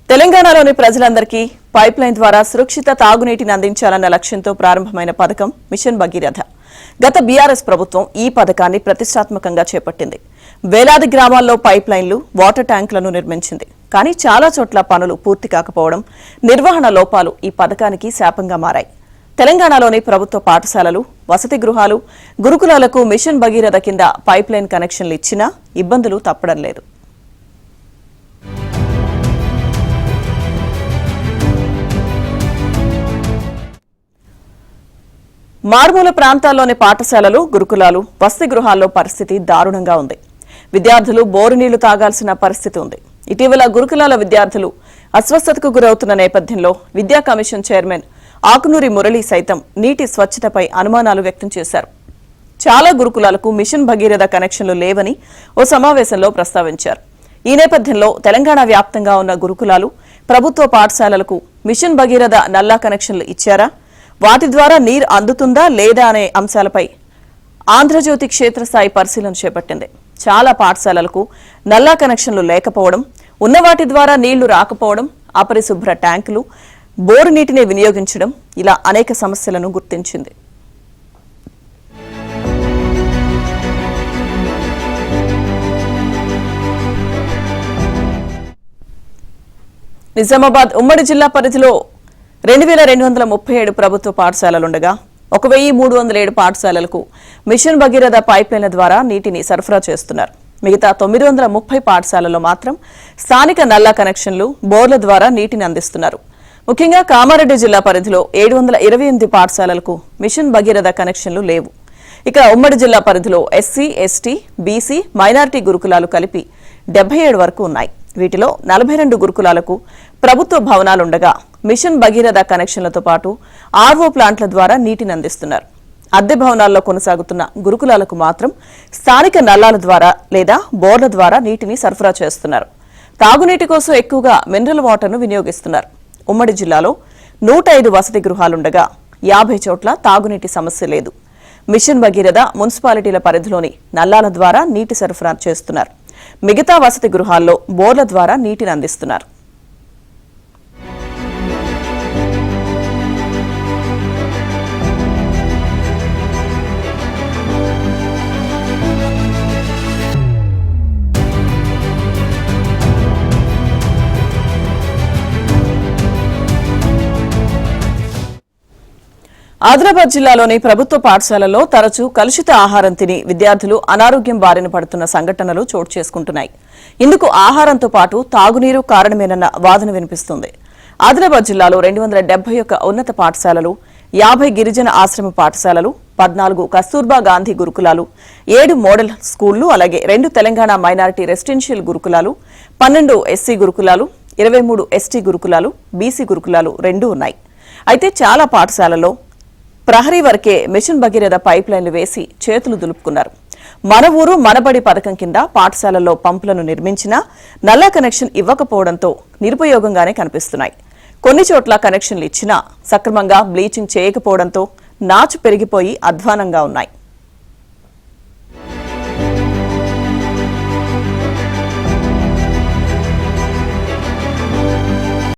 తెలంగాణలోని ప్రజలందరికీ pipe line ద్వారా సురక్షిత తాగునీటిని అందించాలన్న లక్ష్యంతో ప్రారంభమైన పథకం మిషన్ భగీరథ. గత బీఆర్ఎస్ ప్రభుత్వం ఈ పథకాన్ని ప్రతిష్టాత్మకంగా చేపట్టింది. వేలాది గ్రామాల్లో పైప్ లైన్లు, వాటర్ ట్యాంకులను నిర్మించింది. కానీ చాలా చోట్ల పనులు పూర్తి కాకపోవడం, నిర్వహణ లోపాలు ఈ పథకానికి శాపంగా మారాయి. తెలంగాణలోని ప్రభుత్వ పాఠశాలలు, వసతి గృహాలు, గురుకులాలకు మిషన్ భగీరథ కింద పైప్ లైన్ కనెక్షన్లు ఇచ్చినా ఇబ్బందులు తప్పడం లేదు. మారుమూల ప్రాంతాల్లోని పాఠశాలలు, గురుకులాలు, వసతి గృహాల్లో పరిస్థితి దారుణంగా ఉంది. విద్యార్థులు బోరు నీళ్లు తాగాల్సిన పరిస్థితి ఉంది. ఇటీవల గురుకులాల విద్యార్థులు అస్వస్థతకు గురవుతున్న నేపథ్యంలో విద్యా కమిషన్ చైర్మన్ ఆకునూరి మురళి సైతం నీటి స్వచ్ఛతపై అనుమానాలు వ్యక్తం చేశారు. చాలా గురుకులాలకు మిషన్ భగీరథ కనెక్షన్లు లేవని ఓ సమావేశంలో ప్రస్తావించారు. ఈ నేపథ్యంలో తెలంగాణ వ్యాప్తంగా ఉన్న గురుకులాలు, ప్రభుత్వ పాఠశాలలకు మిషన్ భగీరథ నల్లా కనెక్షన్లు ఇచ్చారా, వాటి ద్వారా నీరు అందుతుందా లేదా అనే అంశాలపై ఆంధ్రజ్యోతి క్షేత్రస్థాయి పరిశీలన చేపట్టింది. చాలా పాఠశాలలకు నల్లా కనెక్షన్లు లేకపోవడం, ఉన్న వాటి ద్వారా నీళ్లు రాకపోవడం, అపరిశుభ్ర ట్యాంకులు, బోరు నీటిని వినియోగించడం ఇలా అనేక సమస్యలను గుర్తించింది. నిజామాబాద్ ఉమ్మడి జిల్లా పరిధిలో 2237 ప్రభుత్వ పాఠశాలలుండగా 1307 పాఠశాలలకు మిషన్ భగీరథ పైప్లైన్ల ద్వారా నీటిని సరఫరా చేస్తున్నారు. మిగతా 930 పాఠశాలల్లో మాత్రం స్థానిక నల్లా కనెక్షన్లు, బోర్ల ద్వారా నీటిని అందిస్తున్నారు. ముఖ్యంగా కామారెడ్డి జిల్లా పరిధిలో 728 పాఠశాలలకు మిషన్ భగీరథ కనెక్షన్లు లేవు. ఇక ఉమ్మడి జిల్లా పరిధిలో ఎస్సీ, ఎస్టీ, బీసీ, మైనారిటీ గురుకులాలు కలిపి 77 వరకు ఉన్నాయి. వీటిలో 42 గురుకులాలకు ప్రభుత్వ భవనాలుండగా మిషన్ భగీరథ కనెక్షన్లతో పాటు ఆర్వో ప్లాంట్ల ద్వారా నీటిని అందిస్తున్నారు. అద్దె భవనాల్లో కొనసాగుతున్న గురుకులాలకు మాత్రం స్థానిక నల్లాల ద్వారా లేదా బోర్ల ద్వారా నీటిని సరఫరా చేస్తున్నారు. తాగునీటి కోసం ఎక్కువగా మినరల్ వాటర్ను వినియోగిస్తున్నారు. ఉమ్మడి జిల్లాలో 105 వసతి గృహాలుండగా 50 చోట్ల తాగునీటి సమస్య లేదు. మిషన్ భగీరథ మున్సిపాలిటీల పరిధిలోని నల్లాల ద్వారా నీటి సరఫరా చేస్తున్నారు. మిగతా వసతి గృహాల్లో బోర్ల ద్వారా నీటిని అందిస్తున్నారు. ఆదిలాబాద్ జిల్లాలోని ప్రభుత్వ పాఠశాలల్లో తరచూ కలుషిత ఆహారం తిని విద్యార్థులు అనారోగ్యం బారిన పడుతున్న సంఘటనలు చోటు చేసుకుంటున్నాయి. ఇందుకు ఆహారంతో పాటు తాగునీరు కారణమేనన్న వాదన వినిపిస్తుంది. ఆదిలాబాద్ జిల్లాలో 271 ఉన్నత పాఠశాలలు, 50 గిరిజన ఆశ్రమ పాఠశాలలు, 14 కస్తూర్బా గాంధీ గురుకులాలు, 7 మోడల్ స్కూళ్లు, అలాగే 2 తెలంగాణ మైనారిటీ రెసిడెన్షియల్ గురుకులాలు, 12 ఎస్సీ గురుకులాలు, 23 ఎస్టీ గురుకులాలు, బీసీ గురుకులాలు 2 ఉన్నాయి. అయితే చాలా పాఠశాలల్లో ప్రహరీ వరకే మిషన్ భగీరథ పైప్ లైన్లు వేసి చేతులు దులుపుకున్నారు. మన ఊరు మనబడి పథకం కింద పాఠశాలల్లో పంపులను నిర్మించినా నల్లా కనెక్షన్ ఇవ్వకపోవడంతో నిరుపయోగంగానే కనిపిస్తున్నాయి. కొన్ని చోట్ల కనెక్షన్లు ఇచ్చినా సక్రమంగా బ్లీచింగ్ చేయకపోవడంతో నాచు పెరిగిపోయి అధ్వానంగా ఉన్నాయి.